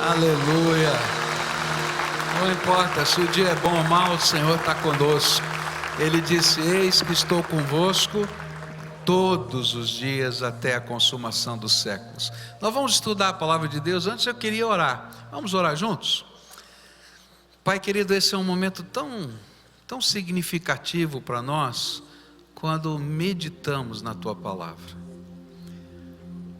Aleluia. Não importa se o dia é bom ou mau, o Senhor está conosco. Ele disse: eis que estou convosco todos os dias até a consumação dos séculos. Nós vamos estudar a palavra de Deus. Antes eu queria orar. Vamos orar juntos? Pai querido, esse é um momento tão significativo para nós, quando meditamos na Tua palavra.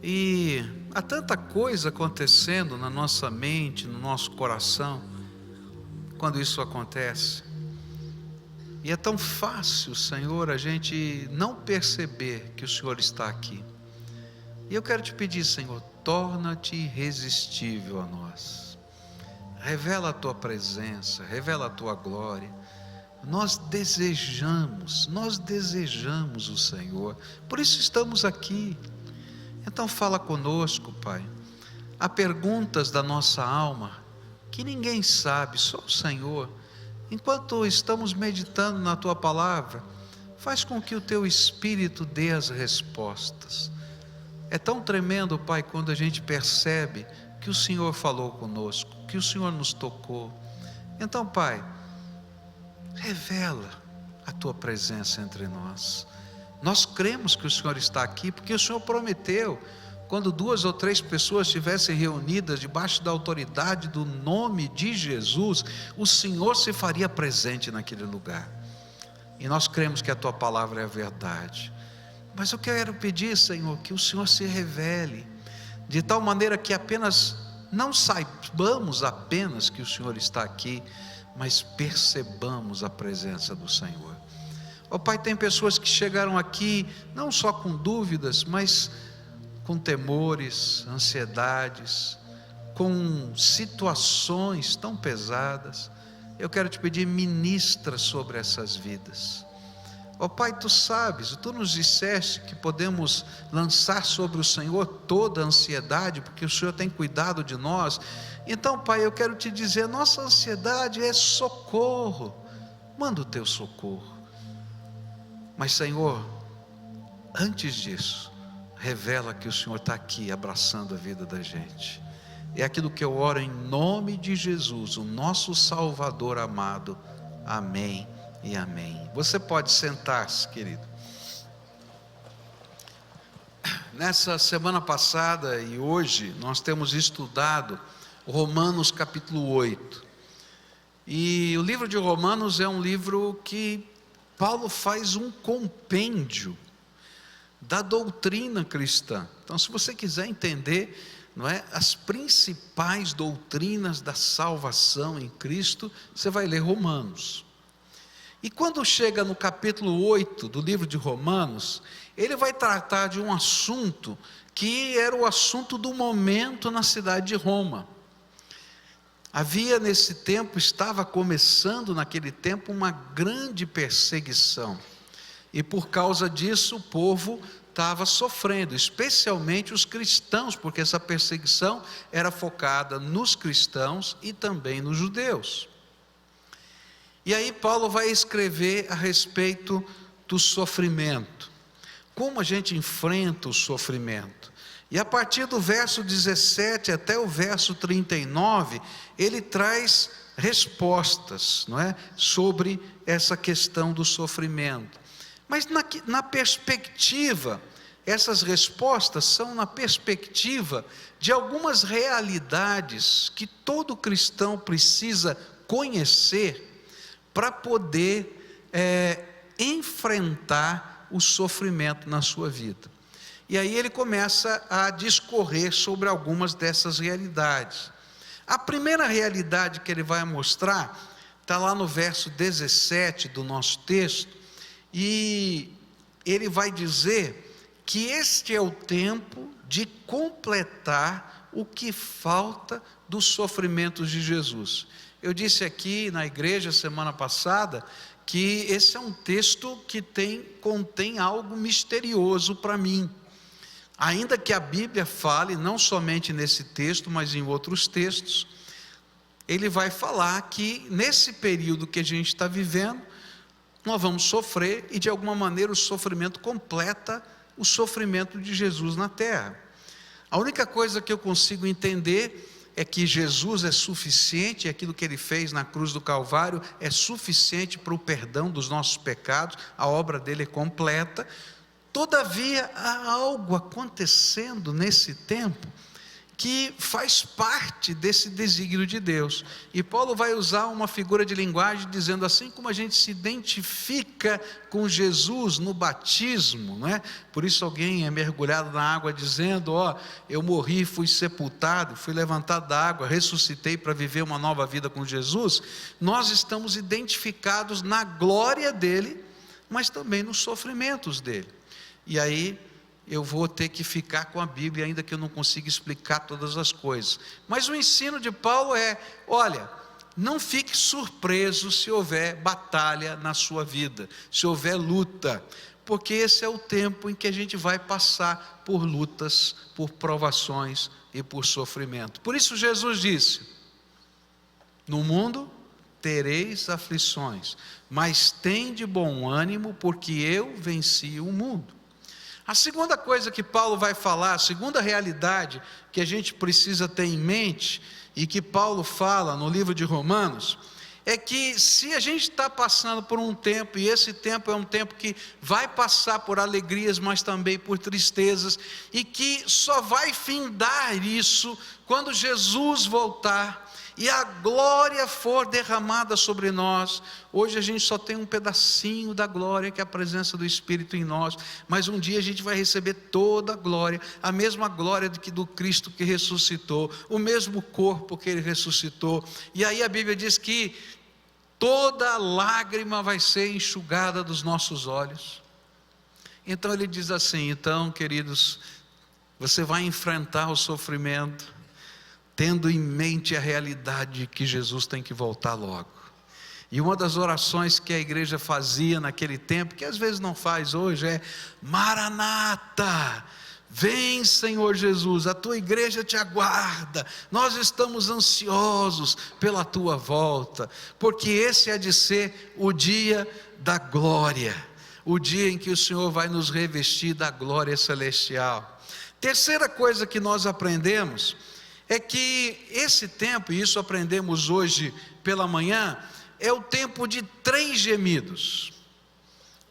E há tanta coisa acontecendo na nossa mente, no nosso coração, quando isso acontece. E é tão fácil, Senhor, a gente não perceber que o Senhor está aqui. E eu quero te pedir, Senhor, torna-te irresistível a nós. Revela a Tua presença, revela a Tua glória. Nós desejamos o Senhor, por isso estamos aqui. Então fala conosco, Pai. Há perguntas da nossa alma que ninguém sabe, só o Senhor. Enquanto estamos meditando na Tua palavra, faz com que o Teu Espírito dê as respostas. É tão tremendo, Pai, quando a gente percebe que o Senhor falou conosco, que o Senhor nos tocou. Então, Pai, revela a Tua presença entre nós. Nós cremos que o Senhor está aqui, porque o Senhor prometeu, quando 2 ou 3 pessoas estivessem reunidas debaixo da autoridade do nome de Jesus, o Senhor se faria presente naquele lugar. E nós cremos que a Tua palavra é a verdade. Mas eu quero pedir, Senhor, que o Senhor se revele, de tal maneira que não saibamos apenas que o Senhor está aqui, mas percebamos a presença do Senhor. Ó Pai, tem pessoas que chegaram aqui não só com dúvidas, mas com temores, ansiedades, com situações tão pesadas. Eu quero te pedir, ministra sobre essas vidas. Ó Pai, Tu sabes, Tu nos disseste que podemos lançar sobre o Senhor toda a ansiedade, porque o Senhor tem cuidado de nós. Então, Pai, eu quero te dizer, nossa ansiedade é socorro. Manda o Teu socorro. Mas, Senhor, antes disso, revela que o Senhor está aqui abraçando a vida da gente. É aquilo que eu oro em nome de Jesus, o nosso Salvador amado. Amém e amém. Você pode sentar-se, querido. Nessa semana passada e hoje, nós temos estudado Romanos capítulo 8. E o livro de Romanos é um livro que Paulo faz um compêndio da doutrina cristã. Então, se você quiser entender, as principais doutrinas da salvação em Cristo, você vai ler Romanos. E quando chega no capítulo 8 do livro de Romanos, ele vai tratar de um assunto que era o assunto do momento na cidade de Roma. Estava começando naquele tempo uma grande perseguição. E por causa disso o povo estava sofrendo, especialmente os cristãos, porque essa perseguição era focada nos cristãos e também nos judeus. E aí Paulo vai escrever a respeito do sofrimento. Como a gente enfrenta o sofrimento? E a partir do verso 17 até o verso 39, ele traz respostas, sobre essa questão do sofrimento. Mas na perspectiva, essas respostas são na perspectiva de algumas realidades que todo cristão precisa conhecer para poder enfrentar o sofrimento na sua vida. E aí ele começa a discorrer sobre algumas dessas realidades. A primeira realidade que ele vai mostrar está lá no verso 17 do nosso texto, e ele vai dizer que este é o tempo de completar o que falta dos sofrimentos de Jesus. Eu disse aqui na igreja semana passada que esse é um texto que contém algo misterioso para mim. Ainda que a Bíblia fale, não somente nesse texto, mas em outros textos, ele vai falar que nesse período que a gente está vivendo, nós vamos sofrer, e de alguma maneira o sofrimento completa o sofrimento de Jesus na terra. A única coisa que eu consigo entender é que Jesus é suficiente, e aquilo que Ele fez na cruz do Calvário é suficiente para o perdão dos nossos pecados, a obra dele é completa. Todavia, há algo acontecendo nesse tempo que faz parte desse desígnio de Deus, e Paulo vai usar uma figura de linguagem dizendo, assim como a gente se identifica com Jesus no batismo, não é? Por isso alguém é mergulhado na água dizendo, eu morri, fui sepultado, fui levantado da água, ressuscitei para viver uma nova vida com Jesus. Nós estamos identificados na glória dele, mas também nos sofrimentos dele. E aí eu vou ter que ficar com a Bíblia, ainda que eu não consiga explicar todas as coisas. Mas o ensino de Paulo é, olha, não fique surpreso se houver batalha na sua vida, se houver luta, porque esse é o tempo em que a gente vai passar por lutas, por provações e por sofrimento. Por isso Jesus disse, no mundo tereis aflições, mas tende bom ânimo, porque eu venci o mundo. A segunda coisa que Paulo vai falar, a segunda realidade que a gente precisa ter em mente, e que Paulo fala no livro de Romanos, é que se a gente está passando por um tempo, e esse tempo é um tempo que vai passar por alegrias, mas também por tristezas, e que só vai findar isso quando Jesus voltar, e a glória for derramada sobre nós. Hoje a gente só tem um pedacinho da glória, que é a presença do Espírito em nós, mas um dia a gente vai receber toda a glória, a mesma glória do Cristo que ressuscitou, o mesmo corpo que Ele ressuscitou, e aí a Bíblia diz que toda lágrima vai ser enxugada dos nossos olhos. Então ele diz assim, então queridos, você vai enfrentar o sofrimento, tendo em mente a realidade que Jesus tem que voltar logo. E uma das orações que a igreja fazia naquele tempo, que às vezes não faz hoje, é Maranata, vem Senhor Jesus, a tua igreja te aguarda, nós estamos ansiosos pela tua volta, porque esse há de ser o dia da glória, o dia em que o Senhor vai nos revestir da glória celestial. Terceira coisa que nós aprendemos, é que esse tempo, e isso aprendemos hoje pela manhã, é o tempo de 3 gemidos,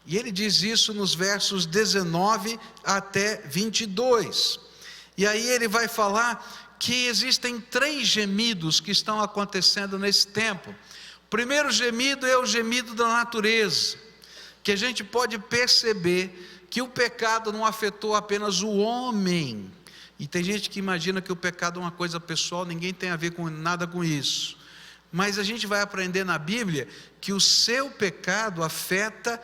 e ele diz isso nos versos 19 até 22, e aí ele vai falar que existem 3 gemidos que estão acontecendo nesse tempo. O primeiro gemido é o gemido da natureza, que a gente pode perceber que o pecado não afetou apenas o homem, e tem gente que imagina que o pecado é uma coisa pessoal, ninguém tem a ver com nada com isso, mas a gente vai aprender na Bíblia que o seu pecado afeta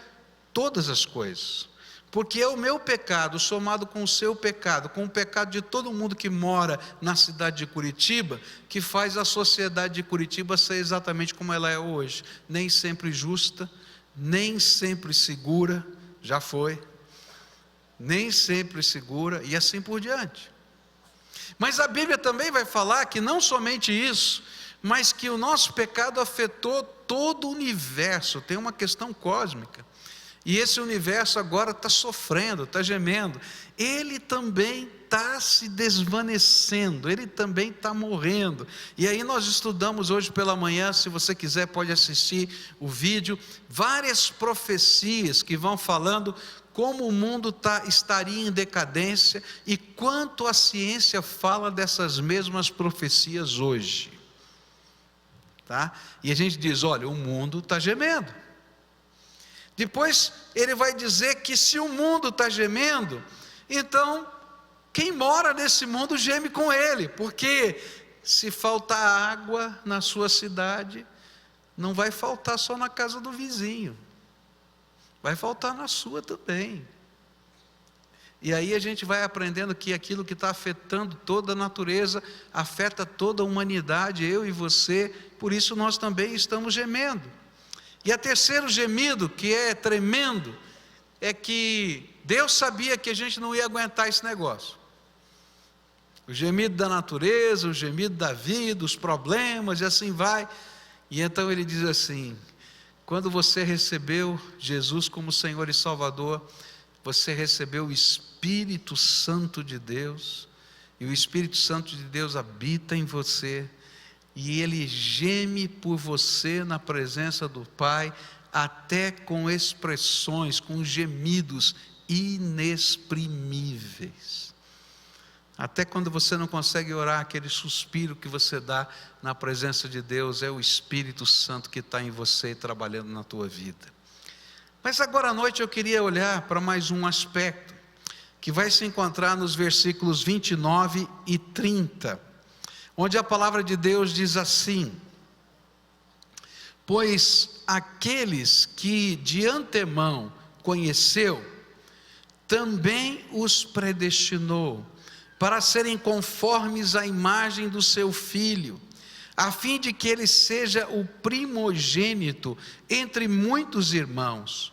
todas as coisas, porque é o meu pecado somado com o seu pecado, com o pecado de todo mundo que mora na cidade de Curitiba, que faz a sociedade de Curitiba ser exatamente como ela é hoje, nem sempre justa, nem sempre segura, já foi, nem sempre segura, e assim por diante. Mas a Bíblia também vai falar que não somente isso, mas que o nosso pecado afetou todo o universo, tem uma questão cósmica, e esse universo agora está sofrendo, está gemendo, ele também está se desvanecendo, ele também está morrendo. E aí nós estudamos hoje pela manhã, se você quiser pode assistir o vídeo, várias profecias que vão falando como o mundo estaria em decadência, e quanto a ciência fala dessas mesmas profecias hoje, tá? E a gente diz, olha, o mundo está gemendo. Depois ele vai dizer que se o mundo está gemendo, então quem mora nesse mundo geme com ele, porque se faltar água na sua cidade, não vai faltar só na casa do vizinho, vai faltar na sua também. E aí a gente vai aprendendo que aquilo que está afetando toda a natureza, afeta toda a humanidade, eu e você, por isso nós também estamos gemendo. E o terceiro gemido, que é tremendo, é que Deus sabia que a gente não ia aguentar esse negócio. O gemido da natureza, o gemido da vida, os problemas e assim vai. E então ele diz assim, quando você recebeu Jesus como Senhor e Salvador, você recebeu o Espírito Santo de Deus, e o Espírito Santo de Deus habita em você, e ele geme por você na presença do Pai, até com expressões, com gemidos inexprimíveis. Até quando você não consegue orar, aquele suspiro que você dá na presença de Deus, é o Espírito Santo que está em você e trabalhando na tua vida. Mas agora à noite eu queria olhar para mais um aspecto, que vai se encontrar nos versículos 29 e 30, onde a palavra de Deus diz assim: pois aqueles que de antemão conheceu, também os predestinou, para serem conformes à imagem do seu Filho, a fim de que ele seja o primogênito entre muitos irmãos.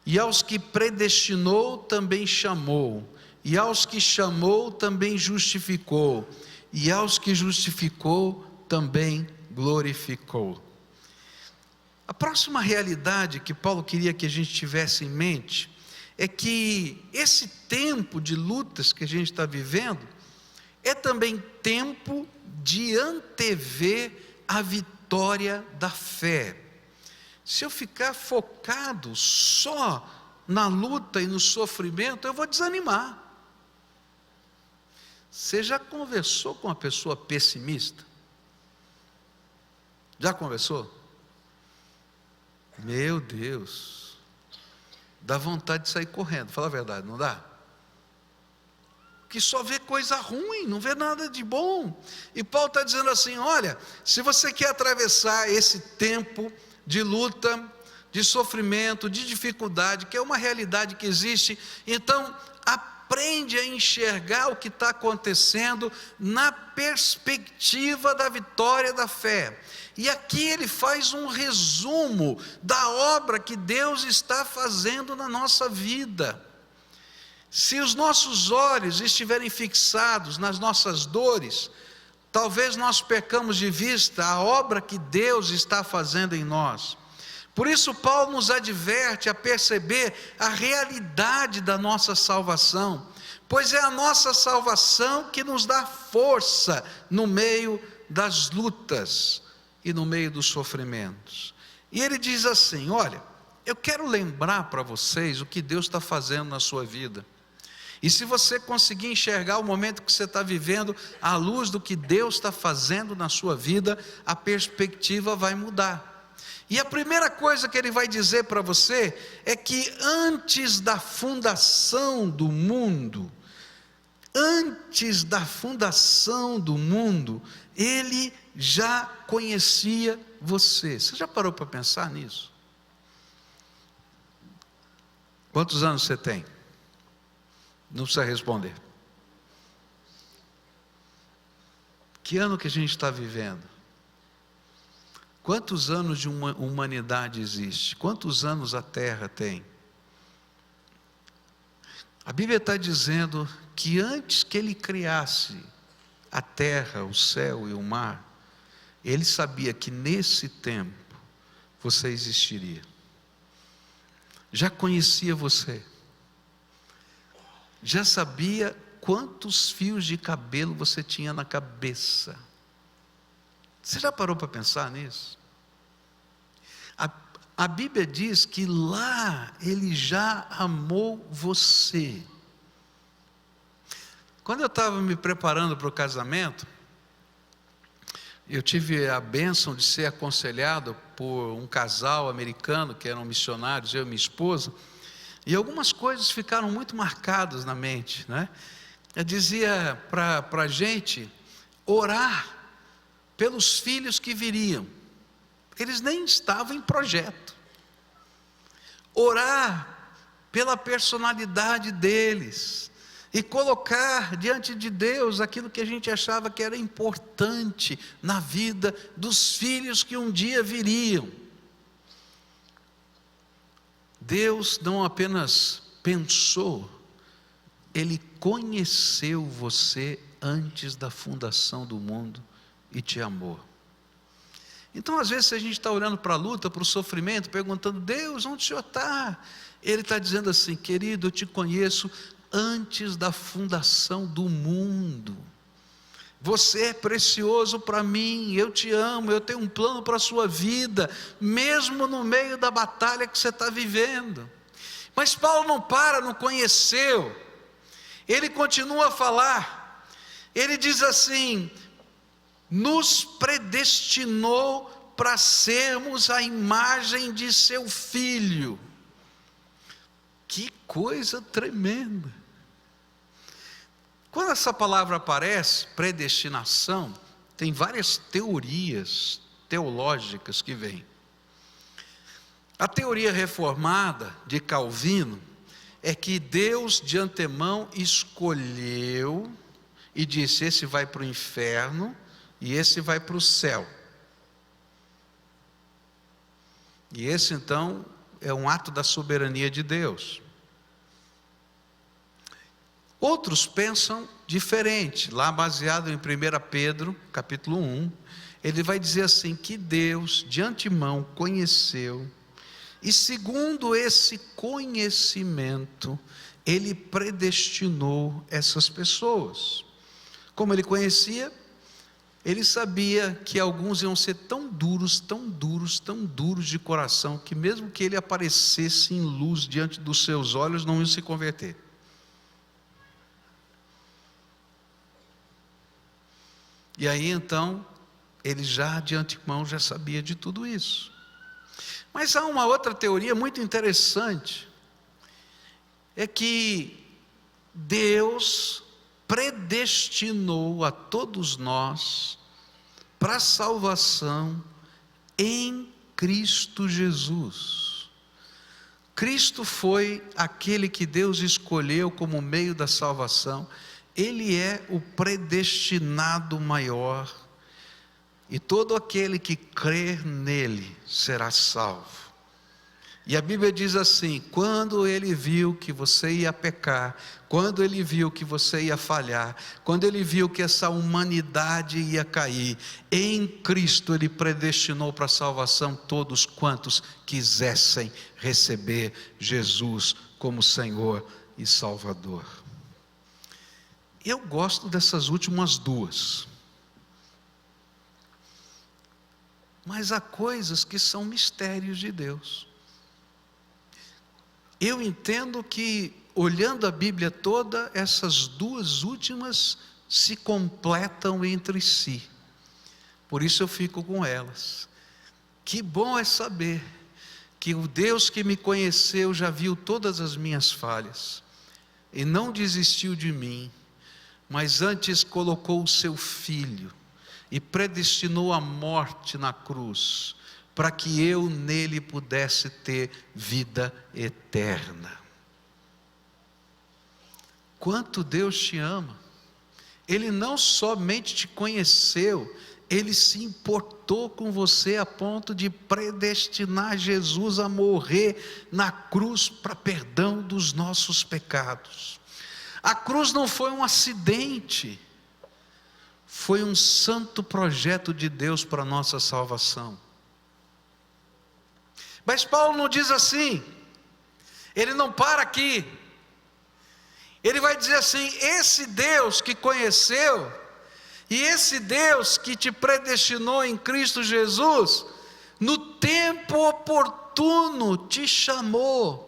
E aos que predestinou também chamou, e aos que chamou também justificou, e aos que justificou também glorificou. A próxima realidade que Paulo queria que a gente tivesse em mente é que esse tempo de lutas que a gente está vivendo é também tempo de antever a vitória da fé. Se eu ficar focado só na luta e no sofrimento, eu vou desanimar. Você já conversou com uma pessoa pessimista? Já conversou? Meu Deus, dá vontade de sair correndo, fala a verdade, não dá? Que só vê coisa ruim, não vê nada de bom. E Paulo está dizendo assim: olha, se você quer atravessar esse tempo de luta, de sofrimento, de dificuldade, que é uma realidade que existe, então aprende a enxergar o que está acontecendo na perspectiva da vitória da fé. E aqui ele faz um resumo da obra que Deus está fazendo na nossa vida. Se os nossos olhos estiverem fixados nas nossas dores, talvez nós percamos de vista a obra que Deus está fazendo em nós. Por isso Paulo nos adverte a perceber a realidade da nossa salvação, pois é a nossa salvação que nos dá força no meio das lutas e no meio dos sofrimentos. E ele diz assim: olha, eu quero lembrar para vocês o que Deus está fazendo na sua vida. E se você conseguir enxergar o momento que você está vivendo à luz do que Deus está fazendo na sua vida, a perspectiva vai mudar. E a primeira coisa que ele vai dizer para você é que antes da fundação do mundo, ele já conhecia você. Você já parou para pensar nisso? Quantos anos você tem? Não precisa responder. Que ano que a gente está vivendo? Quantos anos de uma humanidade existe? Quantos anos a Terra tem? A Bíblia está dizendo que antes que ele criasse a terra, o céu e o mar, ele sabia que nesse tempo você existiria. Já conhecia você. Já sabia quantos fios de cabelo você tinha na cabeça. Você já parou para pensar nisso? A Bíblia diz que lá ele já amou você. Quando eu estava me preparando para o casamento, eu tive a bênção de ser aconselhado por um casal americano que eram missionários, eu e minha esposa, e algumas coisas ficaram muito marcadas na mente, né? Eu dizia para a gente orar pelos filhos que viriam. Eles nem estavam em projeto. Orar pela personalidade deles e colocar diante de Deus aquilo que a gente achava que era importante na vida dos filhos que um dia viriam. Deus não apenas pensou, Ele conheceu você antes da fundação do mundo e te amou. Então às vezes a gente está olhando para a luta, para o sofrimento, perguntando: Deus, onde o Senhor está? Ele está dizendo assim: querido, eu te conheço antes da fundação do mundo. Você é precioso para mim, eu te amo, eu tenho um plano para a sua vida, mesmo no meio da batalha que você está vivendo. Mas Paulo não para, não conheceu, ele continua a falar, ele diz assim: nos predestinou para sermos a imagem de seu Filho. Que coisa tremenda! Quando essa palavra aparece, predestinação, tem várias teorias teológicas que vêm. A teoria reformada de Calvino é que Deus de antemão escolheu e disse: esse vai para o inferno e esse vai para o céu. E esse então é um ato da soberania de Deus. Outros pensam diferente, lá baseado em 1 Pedro, capítulo 1, ele vai dizer assim, que Deus de antemão conheceu, e segundo esse conhecimento, ele predestinou essas pessoas. Como ele conhecia, ele sabia que alguns iam ser tão duros, tão duros, tão duros de coração, que mesmo que ele aparecesse em luz diante dos seus olhos, não iam se converter. E aí então, ele já de antemão já sabia de tudo isso. Mas há uma outra teoria muito interessante, é que Deus predestinou a todos nós para a salvação em Cristo Jesus. Cristo foi aquele que Deus escolheu como meio da salvação. Ele é o predestinado maior, e todo aquele que crer nele será salvo. E a Bíblia diz assim: quando ele viu que você ia pecar, quando ele viu que você ia falhar, quando ele viu que essa humanidade ia cair, em Cristo ele predestinou para a salvação todos quantos quisessem receber Jesus como Senhor e Salvador. Eu gosto dessas últimas duas, mas há coisas que são mistérios de Deus. Eu entendo que, olhando a Bíblia toda, essas duas últimas se completam entre si, por isso eu fico com elas. Que bom é saber que o Deus que me conheceu já viu todas as minhas falhas, e não desistiu de mim, mas antes colocou o seu Filho, e predestinou a morte na cruz, para que eu nele pudesse ter vida eterna. Quanto Deus te ama! Ele não somente te conheceu, Ele se importou com você a ponto de predestinar Jesus a morrer na cruz para perdão dos nossos pecados. A cruz não foi um acidente, foi um santo projeto de Deus para a nossa salvação. Mas Paulo não diz assim, ele não para aqui, ele vai dizer assim: esse Deus que conheceu, e esse Deus que te predestinou em Cristo Jesus, no tempo oportuno te chamou.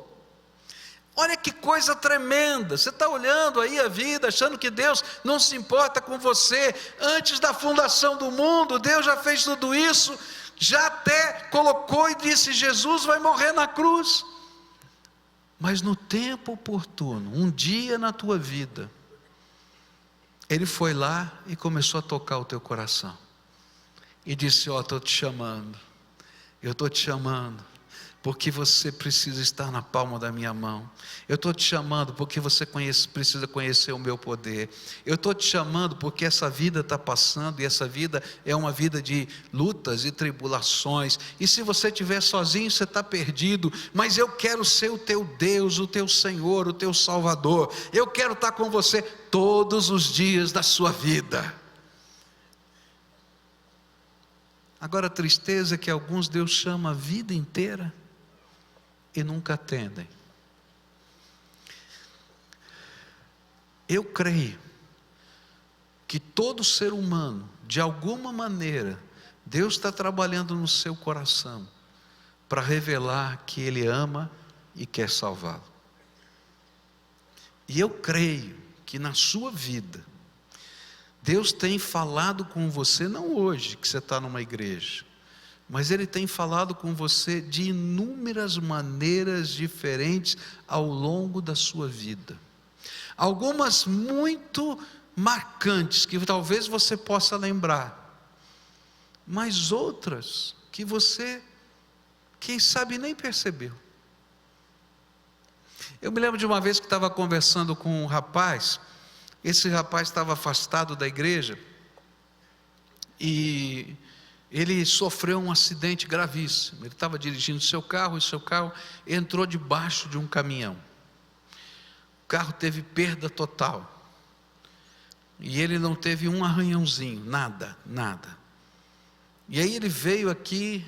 Olha que coisa tremenda, você está olhando aí a vida, achando que Deus não se importa com você. Antes da fundação do mundo, Deus já fez tudo isso, já até colocou e disse: Jesus vai morrer na cruz. Mas no tempo oportuno, um dia na tua vida, Ele foi lá e começou a tocar o teu coração, e disse: ó, estou te chamando, eu estou te chamando, porque você precisa estar na palma da minha mão. Eu estou te chamando porque você precisa conhecer o meu poder. Eu estou te chamando porque essa vida está passando, e essa vida é uma vida de lutas e tribulações, e se você estiver sozinho, você está perdido, mas eu quero ser o teu Deus, o teu Senhor, o teu Salvador. Eu quero estar com você todos os dias da sua vida. Agora a tristeza é que alguns Deus chama a vida inteira e nunca atendem. Eu creio que todo ser humano, de alguma maneira, Deus está trabalhando no seu coração para revelar que Ele ama e quer salvá-lo. E eu creio que na sua vida, Deus tem falado com você, não hoje que você está numa igreja, mas Ele tem falado com você de inúmeras maneiras diferentes ao longo da sua vida. Algumas muito marcantes, que talvez você possa lembrar, mas outras que você, quem sabe, nem percebeu. Eu me lembro de uma vez que estava conversando com um rapaz. Esse rapaz estava afastado da igreja e ele sofreu um acidente gravíssimo. Ele estava dirigindo seu carro e seu carro entrou debaixo de um caminhão. O carro teve perda total e ele não teve um arranhãozinho, nada. E aí ele veio aqui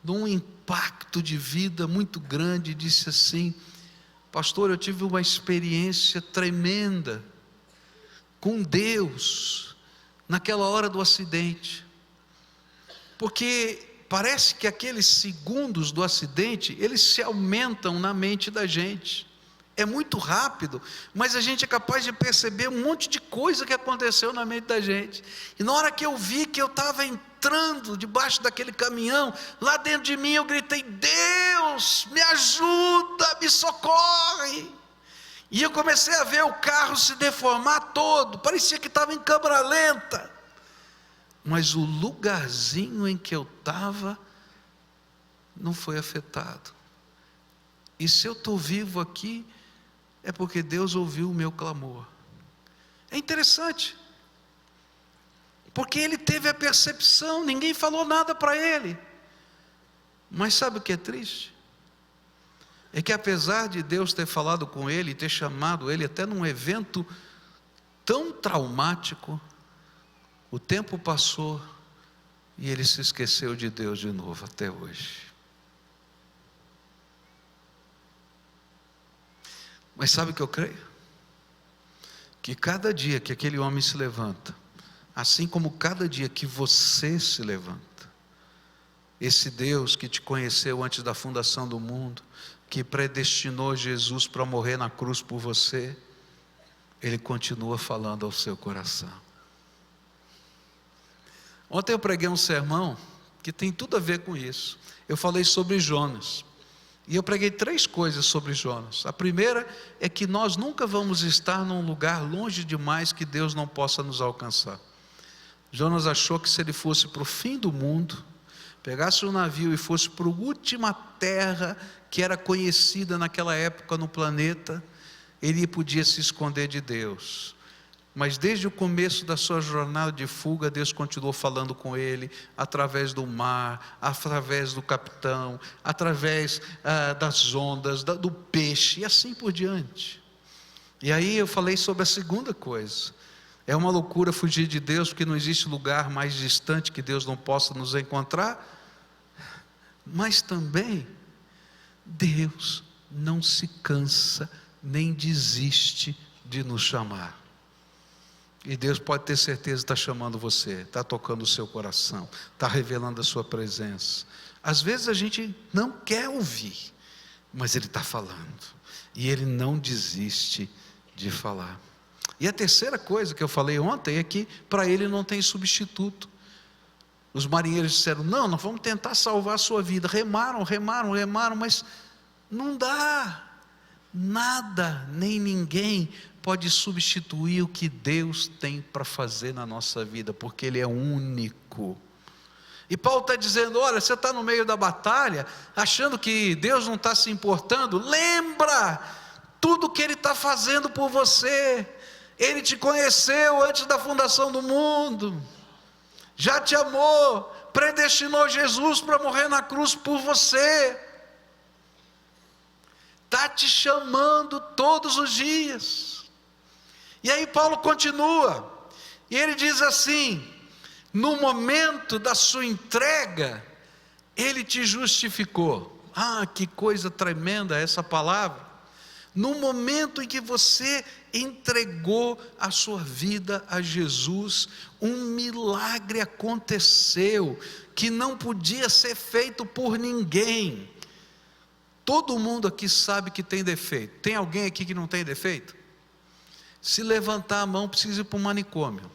num impacto de vida muito grande e disse assim: pastor, eu tive uma experiência tremenda com Deus naquela hora do acidente, porque parece que aqueles segundos do acidente, eles se aumentam na mente da gente, é muito rápido, mas a gente é capaz de perceber um monte de coisa que aconteceu na mente da gente. E na hora que eu vi que eu estava entrando debaixo daquele caminhão, lá dentro de mim eu gritei: Deus, me ajuda, me socorre. E eu comecei a ver o carro se deformar todo, parecia que estava em câmera lenta, mas o lugarzinho em que eu estava não foi afetado. E se eu estou vivo aqui, é porque Deus ouviu o meu clamor. É interessante, porque ele teve a percepção, ninguém falou nada para ele. Mas sabe o que é triste? É que apesar de Deus ter falado com ele e ter chamado ele até num evento tão traumático, o tempo passou e ele se esqueceu de Deus de novo até hoje. Mas sabe o que eu creio? Que cada dia que aquele homem se levanta, assim como cada dia que você se levanta, esse Deus que te conheceu antes da fundação do mundo, que predestinou Jesus para morrer na cruz por você, Ele continua falando ao seu coração. Ontem eu preguei um sermão que tem tudo a ver com isso. Eu falei sobre Jonas, e eu preguei 3 coisas sobre Jonas. A primeira é que nós nunca vamos estar num lugar longe demais que Deus não possa nos alcançar. Jonas achou que se ele fosse para o fim do mundo, pegasse um navio e fosse para a última terra que era conhecida naquela época no planeta, ele podia se esconder de Deus. Mas desde o começo da sua jornada de fuga, Deus continuou falando com ele, através do mar, através do capitão, através das ondas, do peixe, e assim por diante. E aí eu falei sobre a segunda coisa. É uma loucura fugir de Deus, porque não existe lugar mais distante que Deus não possa nos encontrar. Mas também, Deus não se cansa, nem desiste de nos chamar. E Deus pode ter certeza que está chamando você, está tocando o seu coração, está revelando a sua presença. Às vezes a gente não quer ouvir, mas Ele está falando, e Ele não desiste de falar. E a terceira coisa que eu falei ontem é que para Ele não tem substituto. Os marinheiros disseram: não, nós vamos tentar salvar a sua vida. Remaram, mas não dá. Nada, nem ninguém pode substituir o que Deus tem para fazer na nossa vida, porque Ele é único. E Paulo está dizendo: olha, você está no meio da batalha, achando que Deus não está se importando. Lembra tudo que Ele está fazendo por você. Ele te conheceu antes da fundação do mundo, já te amou, predestinou Jesus para morrer na cruz por você, está te chamando todos os dias. E aí Paulo continua, e ele diz assim: no momento da sua entrega, Ele te justificou. Ah, que coisa tremenda essa palavra. No momento em que você entregou a sua vida a Jesus, um milagre aconteceu, que não podia ser feito por ninguém. Todo mundo aqui sabe que tem defeito. Tem alguém aqui que não tem defeito? Se levantar a mão, precisa ir para um manicômio.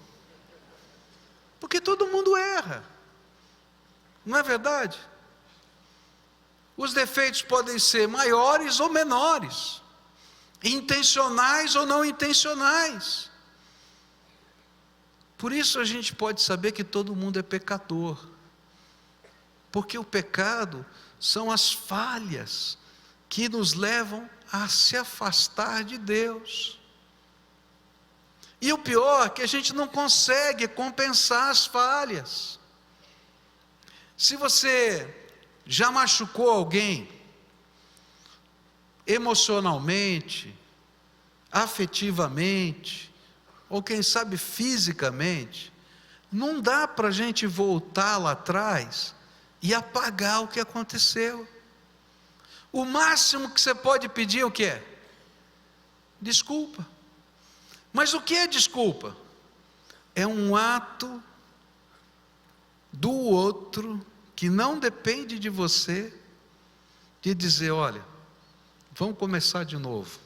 Porque todo mundo erra. Não é verdade? Os defeitos podem ser maiores ou menores, intencionais ou não intencionais. Por isso a gente pode saber que todo mundo é pecador. Porque o pecado são as falhas que nos levam a se afastar de Deus. E o pior é que a gente não consegue compensar as falhas. Se você já machucou alguém emocionalmente, afetivamente, ou quem sabe fisicamente, não dá para a gente voltar lá atrás e apagar o que aconteceu. O máximo que você pode pedir é o que é? Desculpa. Mas o que é desculpa? É um ato do outro, que não depende de você, de dizer: olha, vamos começar de novo,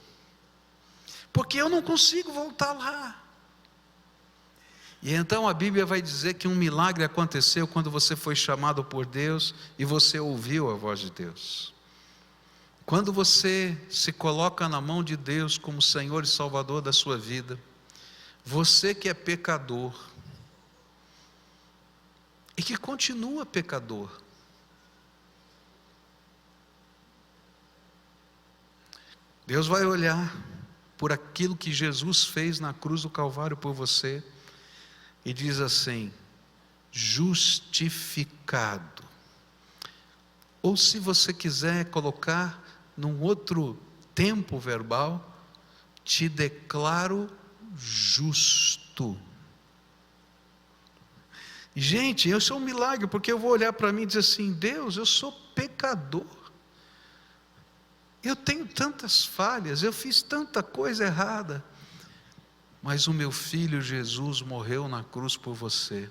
porque eu não consigo voltar lá. E então a Bíblia vai dizer que um milagre aconteceu quando você foi chamado por Deus e você ouviu a voz de Deus. Quando você se coloca na mão de Deus como Senhor e Salvador da sua vida, você que é pecador e que continua pecador, Deus vai olhar por aquilo que Jesus fez na cruz do Calvário por você e diz assim: justificado. Ou se você quiser colocar num outro tempo verbal, te declaro justo. Gente, isso é um milagre, porque eu vou olhar para mim e dizer assim: Deus, eu sou pecador, eu tenho tantas falhas, eu fiz tanta coisa errada, mas o meu filho Jesus morreu na cruz por você,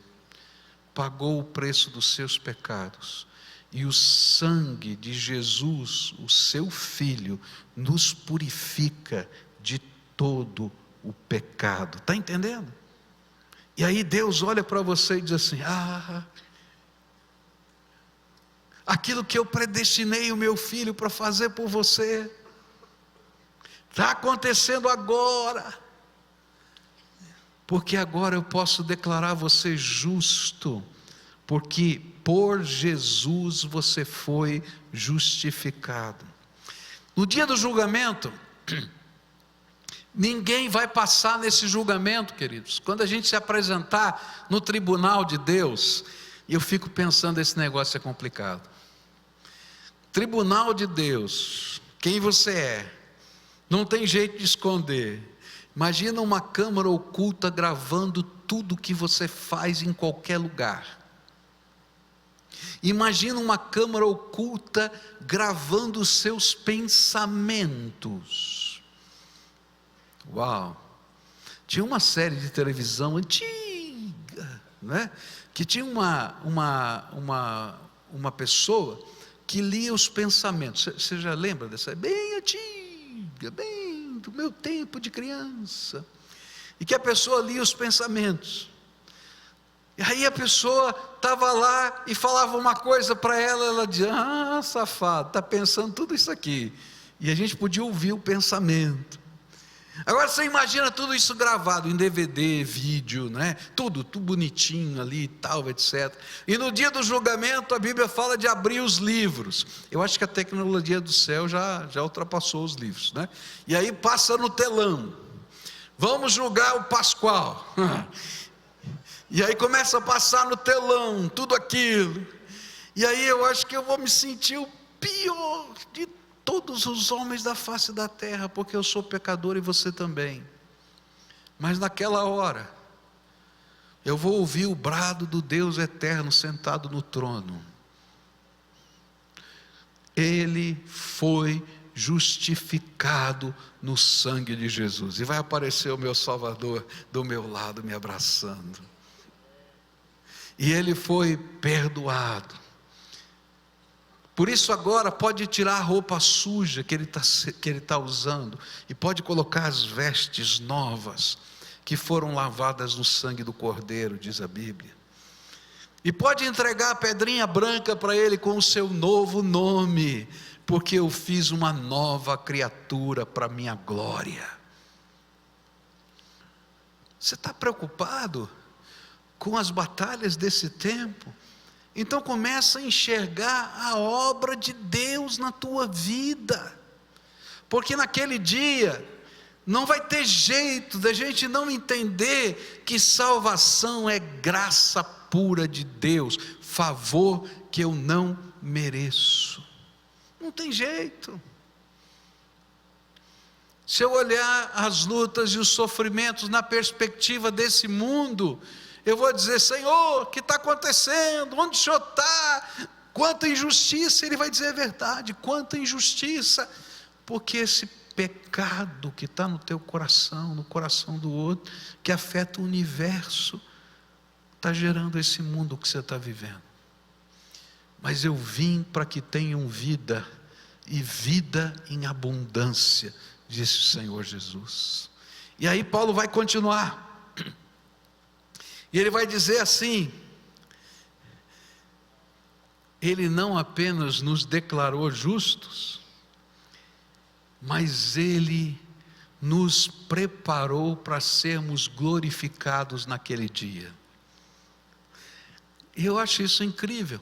pagou o preço dos seus pecados, e o sangue de Jesus, o seu filho, nos purifica de todo o pecado. Está entendendo? E aí Deus olha para você e diz assim: aquilo que eu predestinei o meu filho para fazer por você, está acontecendo agora, porque agora eu posso declarar você justo, porque por Jesus você foi justificado. No dia do julgamento, ninguém vai passar nesse julgamento, queridos. Quando a gente se apresentar no tribunal de Deus, eu fico pensando, esse negócio é complicado. Tribunal de Deus, quem você é, não tem jeito de esconder. Imagina uma câmera oculta gravando tudo que você faz em qualquer lugar. Imagina uma câmera oculta gravando os seus pensamentos. Uau! Tinha uma série de televisão antiga, né? Que tinha uma pessoa que lia os pensamentos. Você já lembra dessa? Bem antiga, bem do meu tempo de criança. E que a pessoa lia os pensamentos. E aí a pessoa estava lá e falava uma coisa para ela, ela dizia: safado, está pensando tudo isso aqui. E a gente podia ouvir o pensamento. Agora você imagina tudo isso gravado em DVD, vídeo, né? Tudo bonitinho ali e tal, etc. E no dia do julgamento a Bíblia fala de abrir os livros. Eu acho que a tecnologia do céu já ultrapassou os livros, né? E aí passa no telão: vamos julgar o Pascoal. E aí começa a passar no telão tudo aquilo. E aí eu acho que eu vou me sentir o pior de todos os homens da face da terra, porque eu sou pecador e você também. Mas naquela hora eu vou ouvir o brado do Deus eterno sentado no trono: Ele foi justificado no sangue de Jesus. E vai aparecer o meu Salvador do meu lado me abraçando. E ele foi perdoado. Por isso agora pode tirar a roupa suja que ele tá usando e pode colocar as vestes novas que foram lavadas no sangue do Cordeiro, diz a Bíblia. E pode entregar a pedrinha branca para ele com o seu novo nome, porque eu fiz uma nova criatura para minha glória. Você está preocupado com as batalhas desse tempo? Então começa a enxergar a obra de Deus na tua vida, porque naquele dia não vai ter jeito da gente não entender que salvação é graça pura de Deus, favor que eu não mereço. Não tem jeito. Se eu olhar as lutas e os sofrimentos na perspectiva desse mundo, eu vou dizer: Senhor, o que está acontecendo? Onde o Senhor está? Quanta injustiça. Ele vai dizer: é verdade, quanta injustiça, porque esse pecado que está no teu coração, no coração do outro, que afeta o universo, está gerando esse mundo que você está vivendo. Mas eu vim para que tenham vida, e vida em abundância, disse o Senhor Jesus. E aí Paulo vai continuar, e ele vai dizer assim: ele não apenas nos declarou justos, mas ele nos preparou para sermos glorificados naquele dia. Eu acho isso incrível,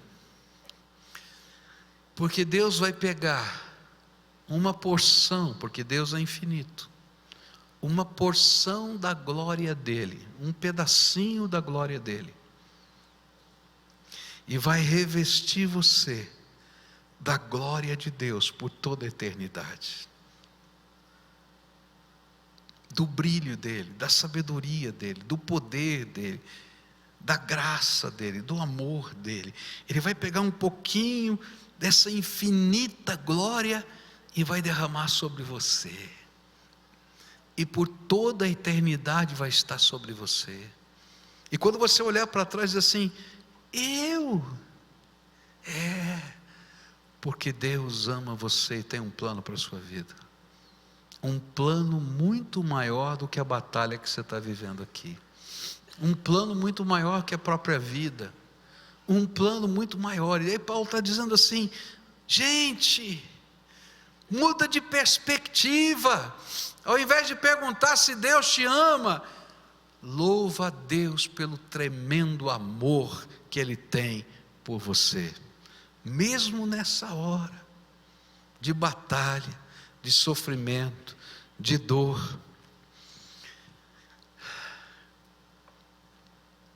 porque Deus vai pegar uma porção, porque Deus é infinito, uma porção da glória dele, um pedacinho da glória dele, e vai revestir você da glória de Deus por toda a eternidade, do brilho dele, da sabedoria dele, do poder dele, da graça dele, do amor dele. Ele vai pegar um pouquinho dessa infinita glória e vai derramar sobre você, e por toda a eternidade vai estar sobre você. E quando você olhar para trás, diz assim: porque Deus ama você e tem um plano para a sua vida, um plano muito maior do que a batalha que você está vivendo aqui, um plano muito maior que a própria vida, um plano muito maior. E aí Paulo está dizendo assim: gente, muda de perspectiva. Ao invés de perguntar se Deus te ama, louva a Deus pelo tremendo amor que Ele tem por você, mesmo nessa hora de batalha, de sofrimento, de dor.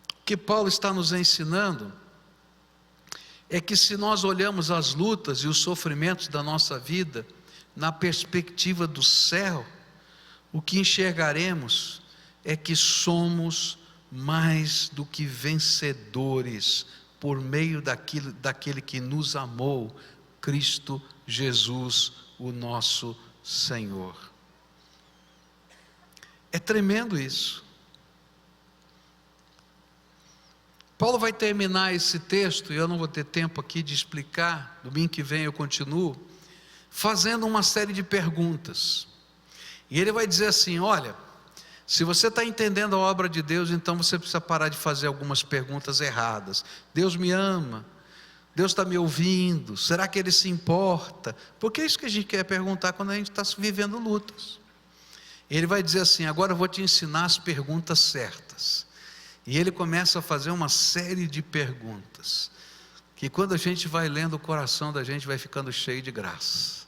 O que Paulo está nos ensinando é que, se nós olhamos as lutas e os sofrimentos da nossa vida na perspectiva do céu, o que enxergaremos é que somos mais do que vencedores por meio daquele que nos amou, Cristo Jesus, o nosso Senhor. É tremendo isso. Paulo vai terminar esse texto, e eu não vou ter tempo aqui de explicar, domingo que vem eu continuo, fazendo uma série de perguntas. E ele vai dizer assim: olha, se você está entendendo a obra de Deus, então você precisa parar de fazer algumas perguntas erradas. Deus me ama? Deus está me ouvindo? Será que Ele se importa? Porque é isso que a gente quer perguntar quando a gente está vivendo lutas. Ele vai dizer assim: agora eu vou te ensinar as perguntas certas. E ele começa a fazer uma série de perguntas, que quando a gente vai lendo, o coração da gente vai ficando cheio de graça.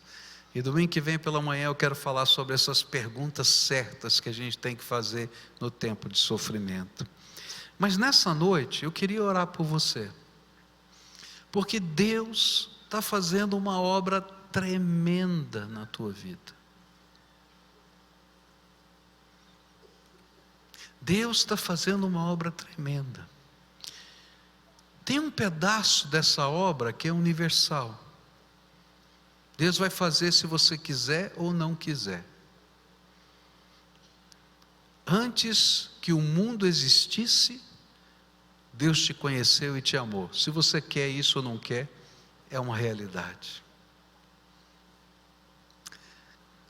E domingo que vem pela manhã eu quero falar sobre essas perguntas certas que a gente tem que fazer no tempo de sofrimento. Mas nessa noite eu queria orar por você, porque Deus está fazendo uma obra tremenda na tua vida. Deus está fazendo uma obra tremenda. Tem um pedaço dessa obra que é universal. Deus vai fazer se você quiser ou não quiser. Antes que o mundo existisse, Deus te conheceu e te amou. Se você quer isso ou não quer, é uma realidade.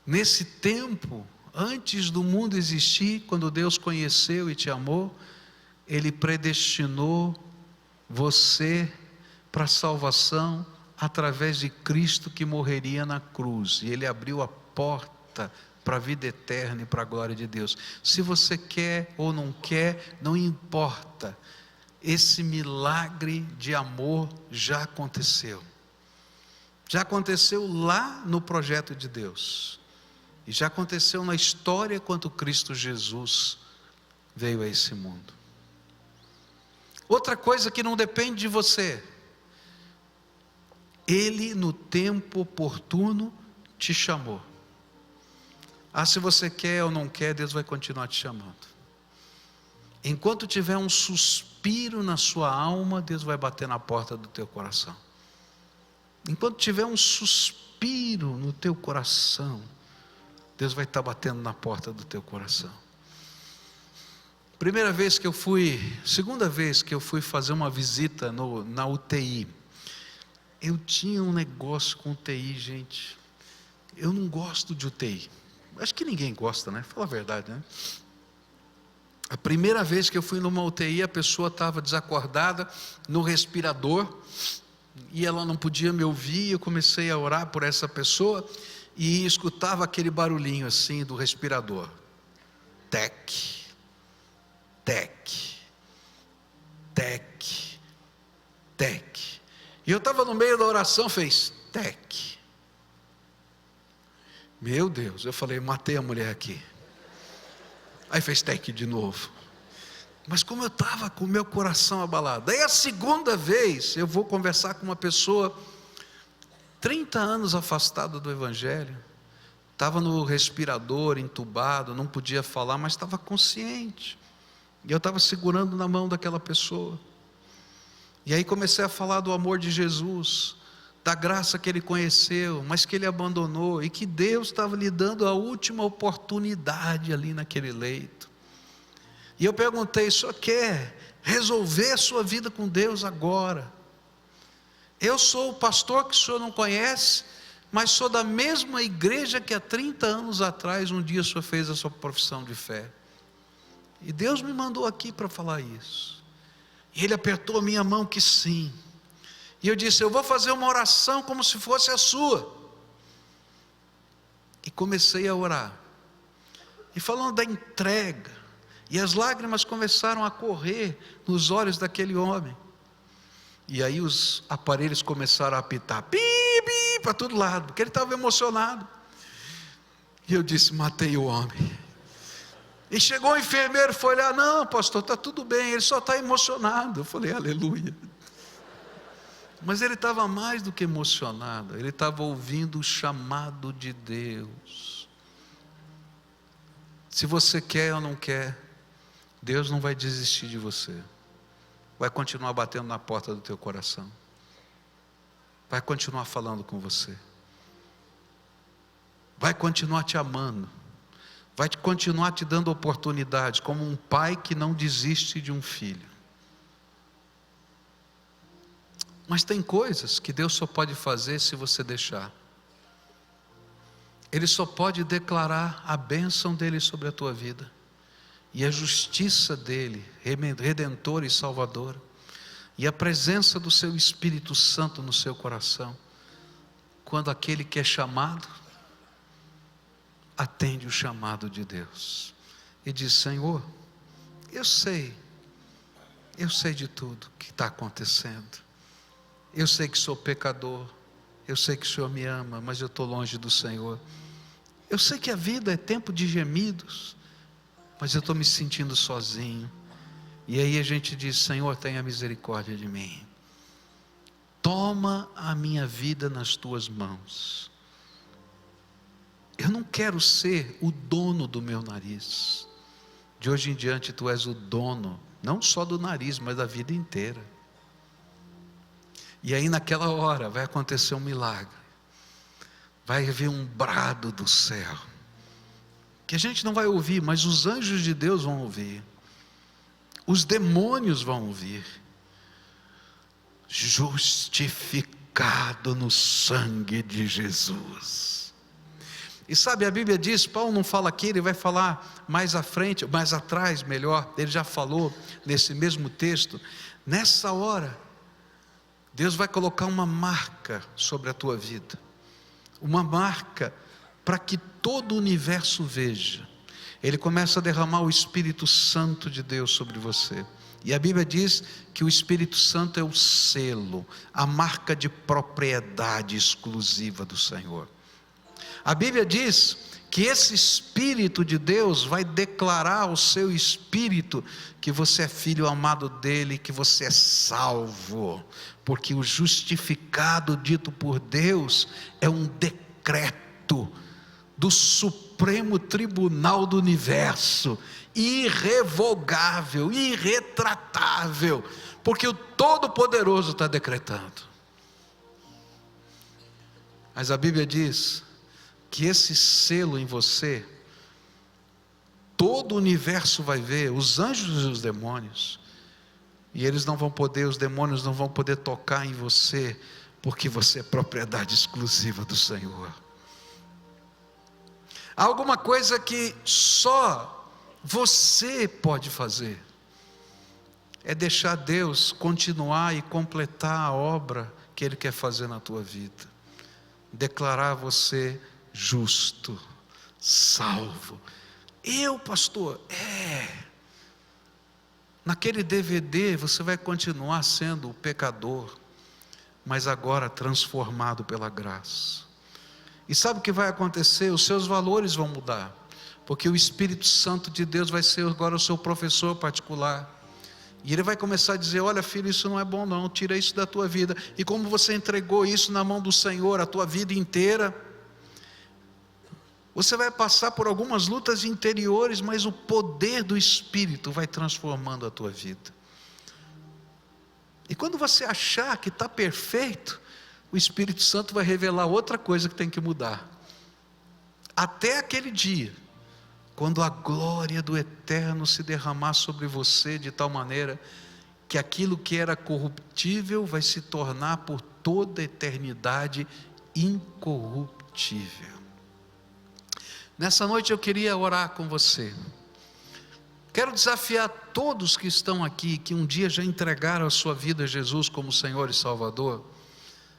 Nesse tempo, antes do mundo existir, quando Deus conheceu e te amou, Ele predestinou você para a salvação através de Cristo que morreria na cruz. E Ele abriu a porta para a vida eterna e para a glória de Deus. Se você quer ou não quer, não importa. Esse milagre de amor já aconteceu. Já aconteceu lá no projeto de Deus. E já aconteceu na história quando Cristo Jesus veio a esse mundo. Outra coisa que não depende de você. Ele no tempo oportuno te chamou. Se você quer ou não quer, Deus vai continuar te chamando. Enquanto tiver um suspiro na sua alma, Deus vai bater na porta do teu coração. Enquanto tiver um suspiro no teu coração, Deus vai estar batendo na porta do teu coração. Segunda vez que eu fui fazer uma visita na UTI, eu tinha um negócio com UTI, gente. Eu não gosto de UTI. Acho que ninguém gosta, né? Fala a verdade, né? A primeira vez que eu fui numa UTI, a pessoa estava desacordada no respirador e ela não podia me ouvir. Eu comecei a orar por essa pessoa e escutava aquele barulhinho assim do respirador. Tec, tec, tec, tec. E eu estava no meio da oração, fez tec. Meu Deus, eu falei, matei a mulher aqui. Aí fez tec de novo. Mas como eu estava com o meu coração abalado. Aí a segunda vez, eu vou conversar com uma pessoa 30 anos afastada do Evangelho. Estava no respirador, entubado, não podia falar, mas estava consciente. E eu estava segurando na mão daquela pessoa. E aí comecei a falar do amor de Jesus, da graça que Ele conheceu, mas que Ele abandonou, e que Deus estava lhe dando a última oportunidade ali naquele leito. E eu perguntei, o senhor quer resolver a sua vida com Deus agora? Eu sou o pastor que o senhor não conhece, mas sou da mesma igreja que há 30 anos atrás, um dia o senhor fez a sua profissão de fé. E Deus me mandou aqui para falar isso. E Ele apertou a minha mão que sim. E eu disse, eu vou fazer uma oração como se fosse a sua. E comecei a orar. E falando da entrega. E as lágrimas começaram a correr nos olhos daquele homem. E aí os aparelhos começaram a apitar. Pi, pi, para todo lado. Porque ele estava emocionado. E eu disse, matei o homem. E chegou o enfermeiro, foi olhar, não pastor, está tudo bem, ele só está emocionado. Eu falei, aleluia. Mas ele estava mais do que emocionado, ele estava ouvindo o chamado de Deus. Se você quer ou não quer, Deus não vai desistir de você. Vai continuar batendo na porta do teu coração. Vai continuar falando com você. Vai continuar te amando. Vai continuar te dando oportunidade, como um pai que não desiste de um filho. Mas tem coisas que Deus só pode fazer se você deixar. Ele só pode declarar a bênção dEle sobre a tua vida, e a justiça dEle, redentora e salvadora, e a presença do seu Espírito Santo no seu coração, quando aquele que é chamado, atende o chamado de Deus, e diz, Senhor, eu sei de tudo que está acontecendo, eu sei que sou pecador, eu sei que o Senhor me ama, mas eu estou longe do Senhor, eu sei que a vida é tempo de gemidos, mas eu estou me sentindo sozinho, e aí a gente diz, Senhor, tenha misericórdia de mim, toma a minha vida nas tuas mãos. Eu não quero ser o dono do meu nariz. De hoje em diante tu és o dono, não só do nariz, mas da vida inteira. E aí naquela hora vai acontecer um milagre. vai haver um brado do céu, que a gente não vai ouvir, mas os anjos de Deus vão ouvir, os demônios vão ouvir. Justificado no sangue de Jesus. E sabe, a Bíblia diz, Paulo não fala aqui, ele vai falar mais à frente, mais atrás, melhor, ele já falou nesse mesmo texto. Nessa hora, Deus vai colocar uma marca sobre a tua vida, uma marca para que todo o universo veja. Ele começa a derramar o Espírito Santo de Deus sobre você, e a Bíblia diz que o Espírito Santo é o selo, a marca de propriedade exclusiva do Senhor. A Bíblia diz que esse Espírito de Deus vai declarar ao seu espírito que você é filho amado dele, que você é salvo, porque o justificado dito por Deus é um decreto do Supremo Tribunal do Universo, irrevogável, irretratável, porque o Todo-Poderoso está decretando. Mas a Bíblia diz que esse selo em você, todo o universo vai ver, os anjos e os demônios, e eles não vão poder, os demônios não vão poder tocar em você, porque você é propriedade exclusiva do Senhor. Há alguma coisa que só você pode fazer, é deixar Deus continuar e completar a obra que Ele quer fazer na tua vida, declarar você justo, salvo. Eu, pastor, naquele DVD você vai continuar sendo o pecador, mas agora transformado pela graça. E sabe o que vai acontecer? Os seus valores vão mudar, porque o Espírito Santo de Deus vai ser agora o seu professor particular, e ele vai começar a dizer: olha filho, isso não é bom não, tira isso da tua vida. E como você entregou isso na mão do Senhor a tua vida inteira, você vai passar por algumas lutas interiores, mas o poder do Espírito vai transformando a tua vida. E quando você achar que está perfeito, o Espírito Santo vai revelar outra coisa que tem que mudar. Até aquele dia, quando a glória do Eterno se derramar sobre você de tal maneira que aquilo que era corruptível vai se tornar por toda a eternidade incorruptível. Nessa noite eu queria orar com você. Quero desafiar todos que estão aqui, que um dia já entregaram a sua vida a Jesus como Senhor e Salvador,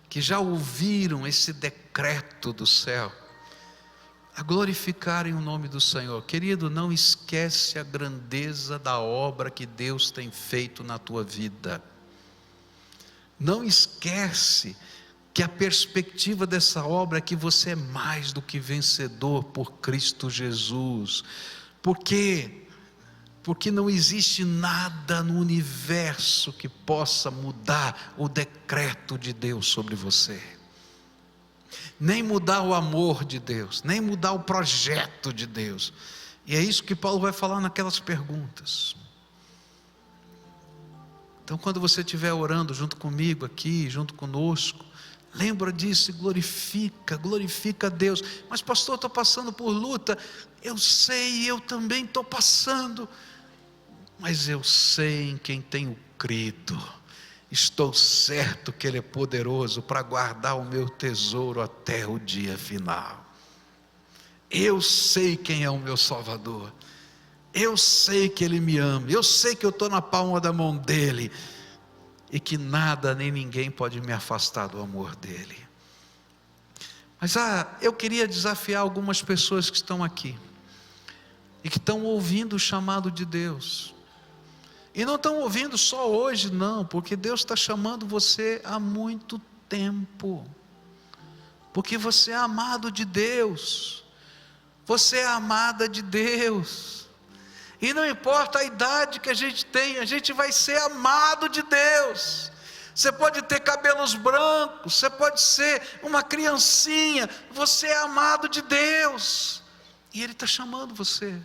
que já ouviram esse decreto do céu, a glorificarem o nome do Senhor. Querido, não esquece a grandeza da obra que Deus tem feito na tua vida. Não esquece que a perspectiva dessa obra é que você é mais do que vencedor por Cristo Jesus. Por quê? Porque não existe nada no universo que possa mudar o decreto de Deus sobre você, nem mudar o amor de Deus, nem mudar o projeto de Deus. E é isso que Paulo vai falar naquelas perguntas. Então, quando você estiver orando junto comigo aqui, junto conosco, lembra disso e glorifica a Deus. Mas pastor, estou passando por luta. Eu sei, eu também estou passando, mas eu sei em quem tenho crido. Estou certo que Ele é poderoso para guardar o meu tesouro até o dia final. Eu sei quem é o meu Salvador. Eu sei que Ele me ama. Eu sei que eu estou na palma da mão dEle, e que nada nem ninguém pode me afastar do amor dEle. Mas eu queria desafiar algumas pessoas que estão aqui e que estão ouvindo o chamado de Deus. E não estão ouvindo só hoje, não, porque Deus está chamando você há muito tempo. Porque você é amado de Deus. Você é amada de Deus. E não importa a idade que a gente tem, a gente vai ser amado de Deus. Você pode ter cabelos brancos, você pode ser uma criancinha, você é amado de Deus. E Ele está chamando você.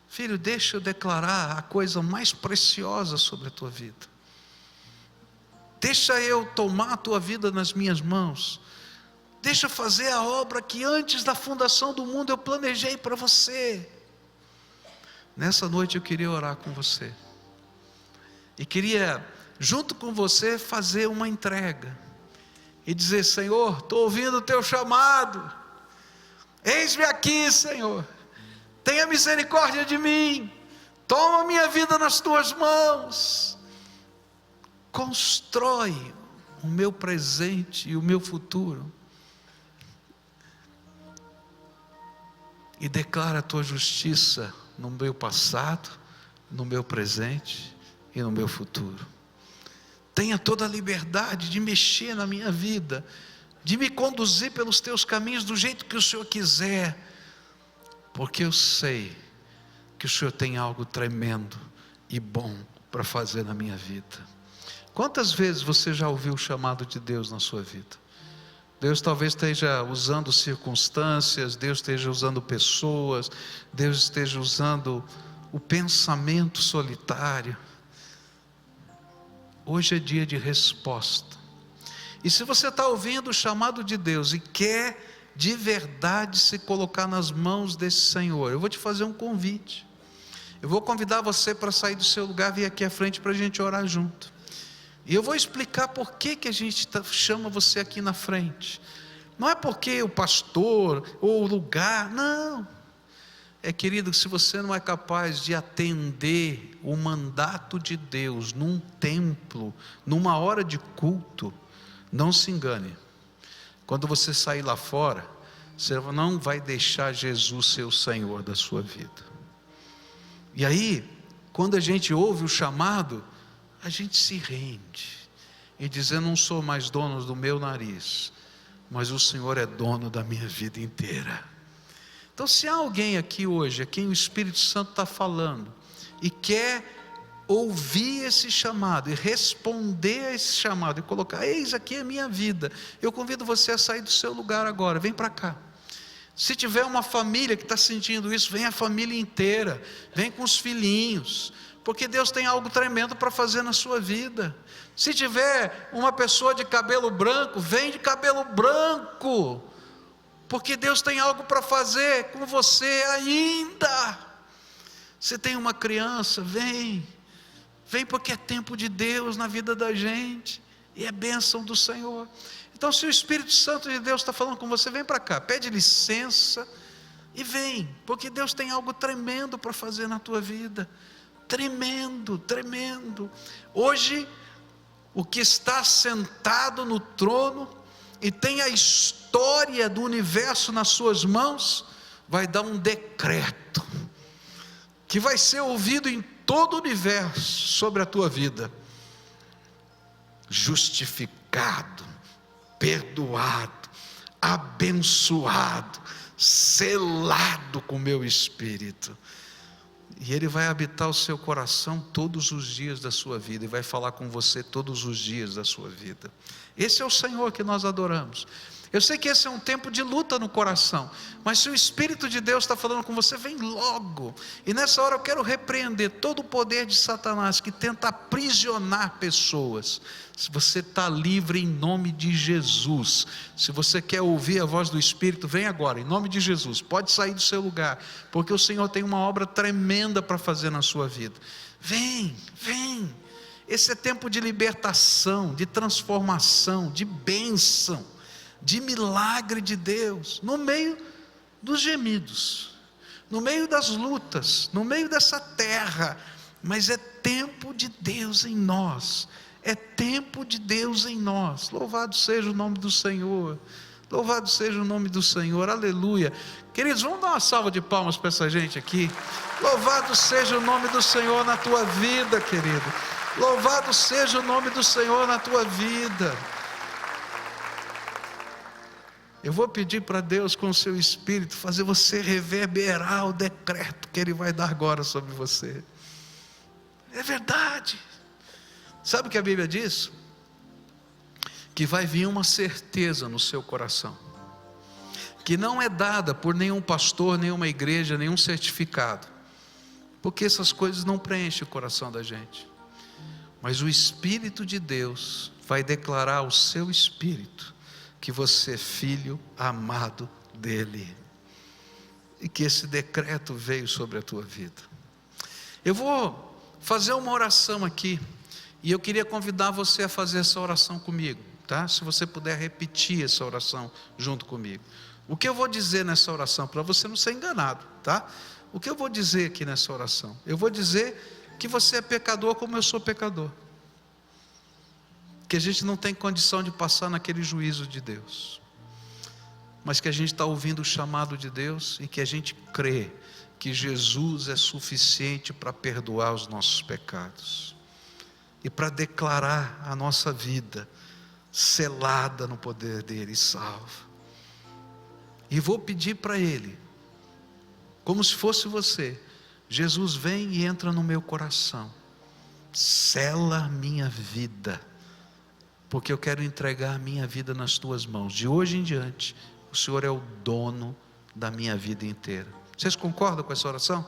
Filho, deixa eu declarar a coisa mais preciosa sobre a tua vida. Deixa eu tomar a tua vida nas minhas mãos. Deixa eu fazer a obra que antes da fundação do mundo eu planejei para você. Nessa noite eu queria orar com você. E queria, junto com você, fazer uma entrega. E dizer: Senhor, estou ouvindo o teu chamado. Eis-me aqui, Senhor. Tenha misericórdia de mim. Toma minha vida nas tuas mãos. Constrói o meu presente e o meu futuro. E declara a tua justiça no meu passado, no meu presente e no meu futuro. Tenha toda a liberdade de mexer na minha vida, de me conduzir pelos teus caminhos do jeito que o Senhor quiser, porque eu sei que o Senhor tem algo tremendo e bom para fazer na minha vida. Quantas vezes você já ouviu o chamado de Deus na sua vida? Deus talvez esteja usando circunstâncias, Deus esteja usando pessoas, Deus esteja usando o pensamento solitário. Hoje é dia de resposta. E se você está ouvindo o chamado de Deus e quer de verdade se colocar nas mãos desse Senhor, eu vou te fazer um convite. Eu vou convidar você para sair do seu lugar, vir aqui à frente para a gente orar junto. E eu vou explicar por que a gente chama você aqui na frente. Não é porque o pastor ou o lugar, não. É, querido, se você não é capaz de atender o mandato de Deus num templo, numa hora de culto, não se engane. Quando você sair lá fora, você não vai deixar Jesus ser o Senhor da sua vida. E aí, quando a gente ouve o chamado, a gente se rende e diz: eu não sou mais dono do meu nariz, mas o Senhor é dono da minha vida inteira. Então, se há alguém aqui hoje a quem o Espírito Santo está falando e quer ouvir esse chamado e responder a esse chamado e colocar: eis aqui a minha vida, eu convido você a sair do seu lugar agora, vem para cá. Se tiver uma família que está sentindo isso, vem a família inteira, vem com os filhinhos, porque Deus tem algo tremendo para fazer na sua vida. Se tiver uma pessoa de cabelo branco, vem de cabelo branco, porque Deus tem algo para fazer com você ainda. Se tem uma criança, vem porque é tempo de Deus na vida da gente, e é bênção do Senhor. Então, se o Espírito Santo de Deus está falando com você, vem para cá, pede licença e vem, porque Deus tem algo tremendo para fazer na tua vida. Tremendo, tremendo. Hoje, o que está sentado no trono e tem a história do universo nas suas mãos, vai dar um decreto que vai ser ouvido em todo o universo sobre a tua vida. Justificado, perdoado, abençoado, selado com meu Espírito. E Ele vai habitar o seu coração todos os dias da sua vida, e vai falar com você todos os dias da sua vida. Esse é o Senhor que nós adoramos. Eu sei que esse é um tempo de luta no coração, mas se o Espírito de Deus está falando com você, vem logo. E nessa hora eu quero repreender todo o poder de Satanás que tenta aprisionar pessoas. Se você está livre em nome de Jesus, se você quer ouvir a voz do Espírito, vem agora, em nome de Jesus, pode sair do seu lugar, porque o Senhor tem uma obra tremenda para fazer na sua vida. Vem, vem. Esse é tempo de libertação, de transformação, de bênção, de milagre de Deus, no meio dos gemidos, no meio das lutas, no meio dessa terra, mas é tempo de Deus em nós, é tempo de Deus em nós. Louvado seja o nome do Senhor, louvado seja o nome do Senhor, aleluia. Queridos, vamos dar uma salva de palmas para essa gente aqui. Louvado seja o nome do Senhor na tua vida, querido, louvado seja o nome do Senhor na tua vida. Eu vou pedir para Deus, com o seu Espírito, fazer você reverberar o decreto que Ele vai dar agora sobre você. É verdade. Sabe o que a Bíblia diz? Que vai vir uma certeza no seu coração, que não é dada por nenhum pastor, nenhuma igreja, nenhum certificado, porque essas coisas não preenchem o coração da gente. Mas o Espírito de Deus vai declarar ao seu espírito que você é filho amado dele, e que esse decreto veio sobre a tua vida. Eu vou fazer uma oração aqui, e eu queria convidar você a fazer essa oração comigo, tá? Se você puder repetir essa oração junto comigo. O que eu vou dizer nessa oração, para você não ser enganado, tá? O que eu vou dizer aqui nessa oração? Eu vou dizer que você é pecador como eu sou pecador, que a gente não tem condição de passar naquele juízo de Deus, mas que a gente está ouvindo o chamado de Deus, e que a gente crê que Jesus é suficiente para perdoar os nossos pecados, e para declarar a nossa vida selada no poder dele, salva. E vou pedir para ele, como se fosse você: Jesus, vem e entra no meu coração, sela a minha vida, porque eu quero entregar a minha vida nas tuas mãos. De hoje em diante, o Senhor é o dono da minha vida inteira. Vocês concordam com essa oração?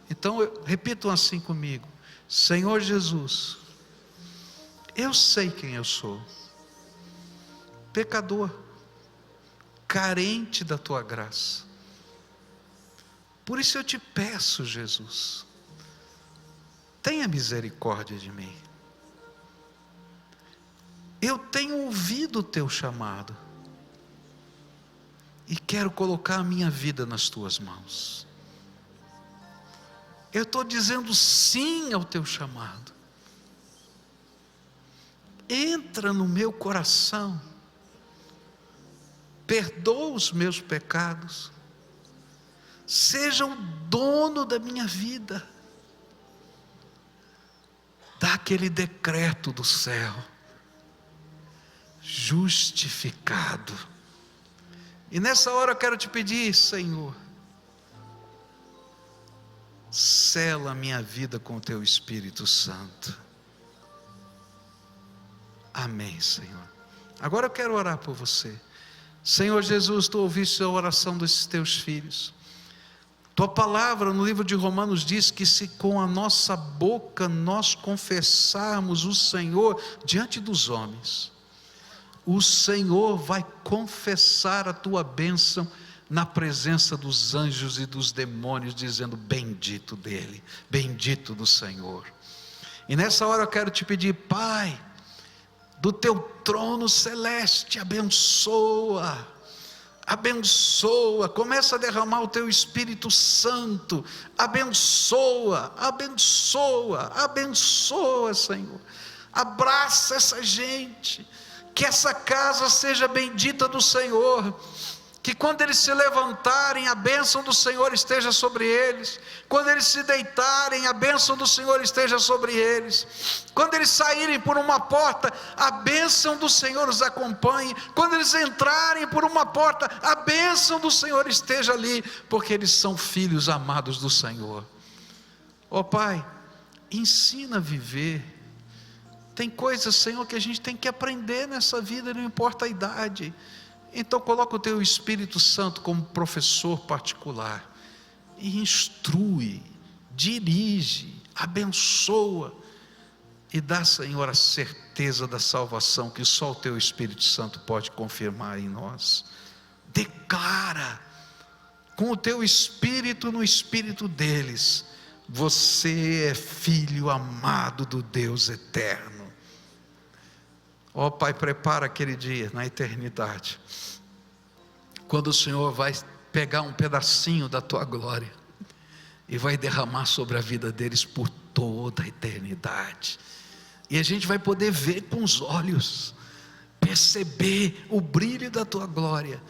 Então repitam assim comigo: Senhor Jesus, eu sei quem eu sou, pecador, carente da tua graça. Por isso eu te peço, Jesus, tenha misericórdia de mim. Eu tenho ouvido o teu chamado, e quero colocar a minha vida nas tuas mãos. Eu estou dizendo sim ao teu chamado. Entra no meu coração, perdoa os meus pecados, seja o dono da minha vida. Dá aquele decreto do céu: justificado. E nessa hora eu quero te pedir, Senhor, sela a minha vida com o teu Espírito Santo. Amém, Senhor. Agora eu quero orar por você. Senhor Jesus, tu ouviste a oração desses teus filhos. Tua palavra no livro de Romanos diz que se com a nossa boca nós confessarmos o Senhor diante dos homens, o Senhor vai confessar a tua bênção na presença dos anjos e dos demônios, dizendo: bendito dele, bendito do Senhor. E nessa hora eu quero te pedir, Pai, do teu trono celeste, abençoa, abençoa, começa a derramar o teu Espírito Santo, abençoa, abençoa, abençoa, Senhor, abraça essa gente, que essa casa seja bendita do Senhor, que quando eles se levantarem, a bênção do Senhor esteja sobre eles, quando eles se deitarem, a bênção do Senhor esteja sobre eles, quando eles saírem por uma porta, a bênção do Senhor os acompanhe, quando eles entrarem por uma porta, a bênção do Senhor esteja ali, porque eles são filhos amados do Senhor. Ó Pai, ensina a viver. Tem coisas, Senhor, que a gente tem que aprender nessa vida, não importa a idade. Então coloca o teu Espírito Santo como professor particular, e instrui, dirige, abençoa, e dá, Senhor, a certeza da salvação que só o teu Espírito Santo pode confirmar em nós. Declara com o teu Espírito no Espírito deles: você é filho amado do Deus eterno. Ó Pai, prepara aquele dia na eternidade, quando o Senhor vai pegar um pedacinho da tua glória e vai derramar sobre a vida deles por toda a eternidade, e a gente vai poder ver com os olhos, perceber o brilho da tua glória,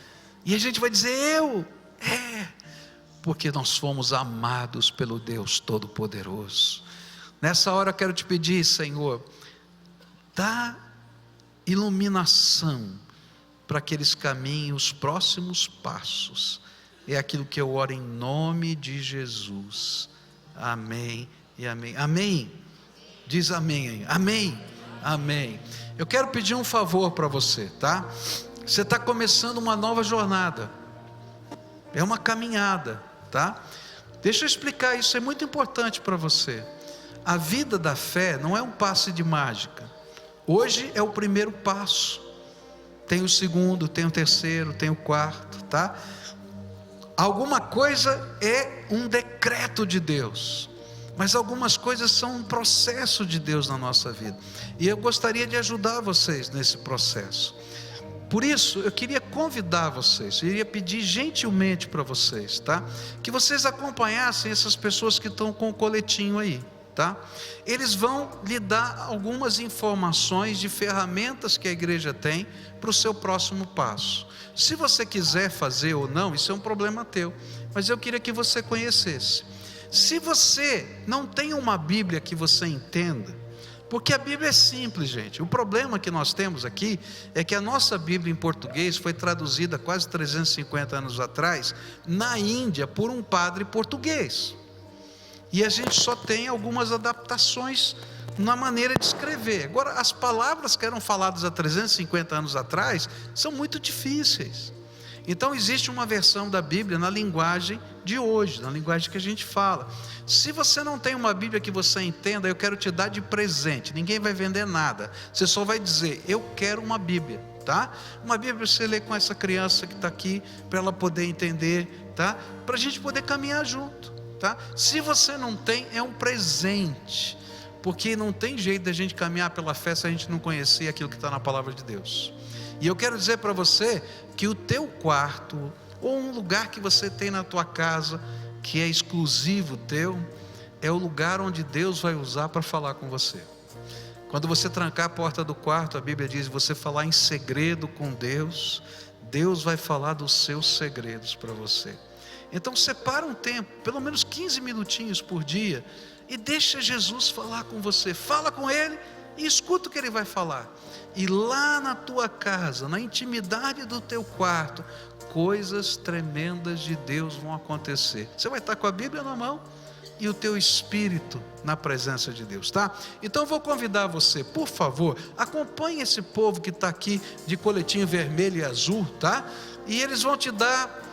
e a gente vai dizer: porque nós fomos amados pelo Deus Todo-Poderoso. Nessa hora eu quero te pedir, Senhor, dá iluminação para que eles caminhem os próximos passos. É aquilo que eu oro em nome de Jesus. Amém e amém. Amém. Diz amém. Amém. Amém. Eu quero pedir um favor para você, tá? Você está começando uma nova jornada. É uma caminhada, tá? Deixa eu explicar isso, é muito importante para você. A vida da fé não é um passe de mágica. Hoje é o primeiro passo. tem o segundo, tem o terceiro, tem o quarto, tá? Alguma coisa é um decreto de Deus, mas algumas coisas são um processo de Deus na nossa vida, e eu gostaria de ajudar vocês nesse processo. Por isso, eu queria convidar vocês, eu iria pedir gentilmente para vocês, tá? Que vocês acompanhassem essas pessoas que estão com o coletinho aí, tá? Eles vão lhe dar algumas informações de ferramentas que a igreja tem para o seu próximo passo. Se você quiser fazer ou não, isso é um problema teu, mas eu queria que você conhecesse. Se você não tem uma Bíblia que você entenda, porque a Bíblia é simples, gente. O problema que nós temos aqui é que a nossa Bíblia em português foi traduzida quase 350 anos atrás na Índia por um padre português, e a gente só tem algumas adaptações na maneira de escrever. Agora, as palavras que eram faladas há 350 anos atrás são muito difíceis. Então existe uma versão da Bíblia na linguagem de hoje, na linguagem que a gente fala. Se você não tem uma Bíblia que você entenda, eu quero te dar de presente. Ninguém vai vender nada, você só vai dizer: eu quero uma Bíblia, tá? Uma Bíblia para você ler com essa criança que está aqui, para ela poder entender, tá? Para a gente poder caminhar junto, tá? Se você não tem, é um presente, porque não tem jeito da gente caminhar pela fé se a gente não conhecer aquilo que está na palavra de Deus. E eu quero dizer para você que o teu quarto, ou um lugar que você tem na tua casa, que é exclusivo teu, é o lugar onde Deus vai usar para falar com você. Quando você trancar a porta do quarto, a Bíblia diz, você falar em segredo com Deus, Deus vai falar dos seus segredos para você. Então separa um tempo, pelo menos 15 minutinhos por dia, e deixa Jesus falar com você. Fala com Ele e escuta o que Ele vai falar. E lá na tua casa, na intimidade do teu quarto, coisas tremendas de Deus vão acontecer. Você vai estar com a Bíblia na mão e o teu espírito na presença de Deus, tá? Então eu vou convidar você, por favor, acompanhe esse povo que está aqui de coletinho vermelho e azul, tá? E eles vão te dar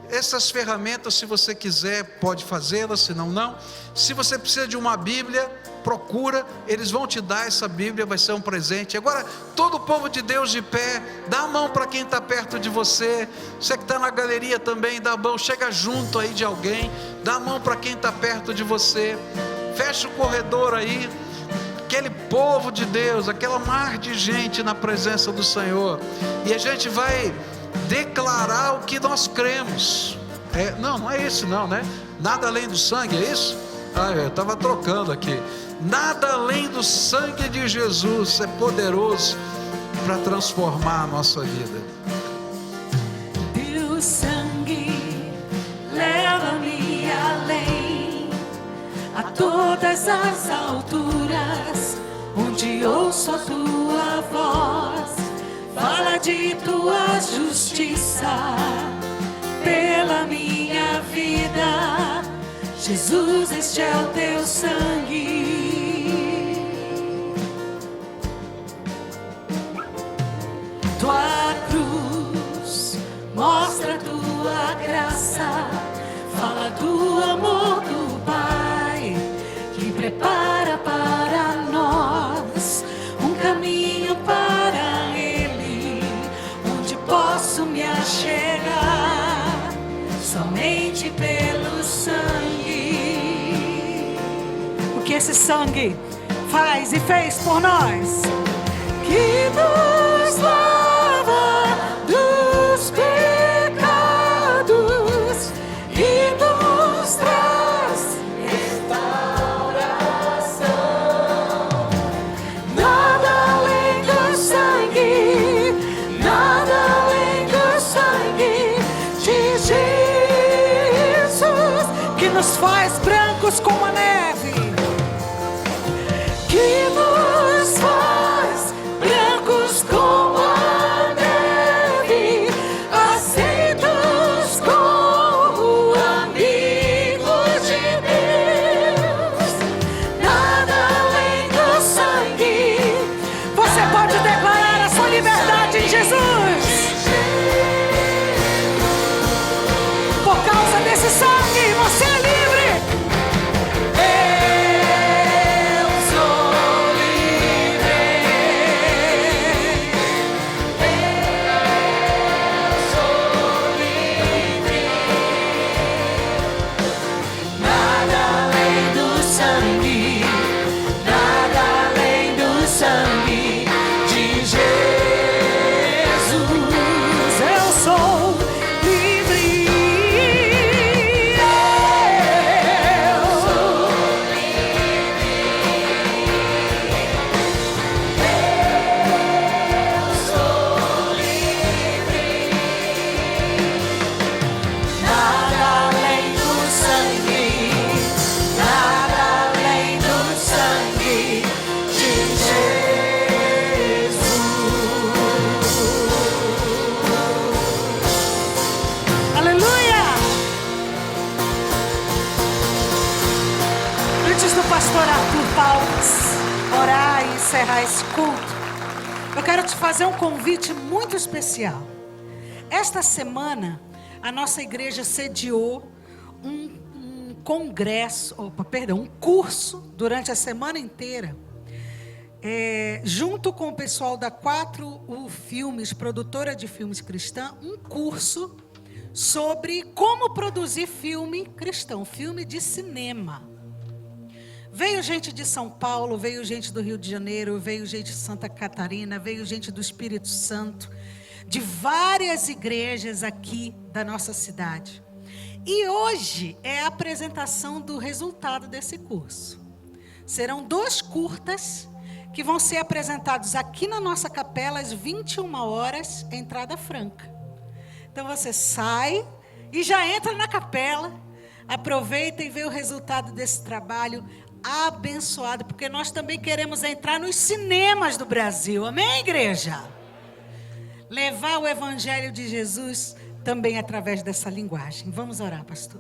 essas ferramentas. Se você quiser, pode fazê-las, se não, não. Se você precisa de uma Bíblia, procura, eles vão te dar essa Bíblia, vai ser um presente. Agora, todo o povo de Deus de pé, dá a mão para quem está perto de você. Você que está na galeria também, dá a mão, chega junto aí de alguém, dá a mão para quem está perto de você. Fecha o corredor aí, aquele povo de Deus, aquela mar de gente na presença do Senhor, e a gente vai declarar o que nós cremos. Não é isso não, né? Nada além do sangue, é isso? Eu estava trocando aqui. Nada além do sangue de Jesus é poderoso para transformar a nossa vida. Teu sangue leva-me além, a todas as alturas, onde ouço a tua voz, fala de tua justiça pela minha vida. Jesus, este é o teu sangue. Tua cruz mostra a tua graça, fala do amor do Pai, que prepara para nós um caminho para Ele, onde posso me achegar somente pelo sangue. O que esse sangue faz e fez por nós? Que nos lava dos pecados e nos traz restauração. Nada além do sangue, nada além do sangue de Jesus, que nos faz brancos como a neve, que nos faz brancos desse culto, eu quero te fazer um convite muito especial. Esta semana, a nossa igreja sediou um curso durante a semana inteira, junto com o pessoal da 4U Filmes, produtora de filmes cristã, um curso sobre como produzir filme cristão, filme de cinema. Veio gente de São Paulo, veio gente do Rio de Janeiro, veio gente de Santa Catarina, veio gente do Espírito Santo, de várias igrejas aqui da nossa cidade. E hoje é a apresentação do resultado desse curso. Serão 2 curtas que vão ser apresentados aqui na nossa capela às 21 horas, entrada franca. Então você sai e já entra na capela, aproveita e vê o resultado desse trabalho abençoado, porque nós também queremos entrar nos cinemas do Brasil. Amém, igreja? Levar o evangelho de Jesus também através dessa linguagem. Vamos orar, pastor.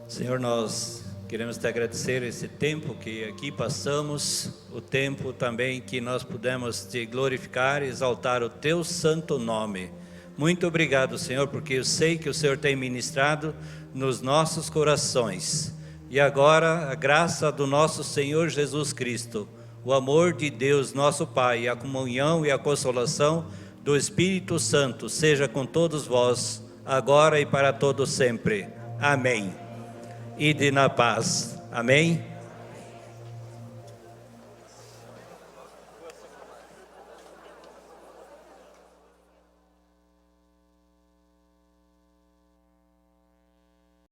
Senhor, nós queremos te agradecer esse tempo que aqui passamos, o tempo também que nós pudemos te glorificar e exaltar o teu santo nome. Muito obrigado, Senhor, porque eu sei que o Senhor tem ministrado nos nossos corações. E agora, a graça do nosso Senhor Jesus Cristo, o amor de Deus, nosso Pai, a comunhão e a consolação do Espírito Santo, seja com todos vós, agora e para todo sempre. Amém. Ide na paz. Amém.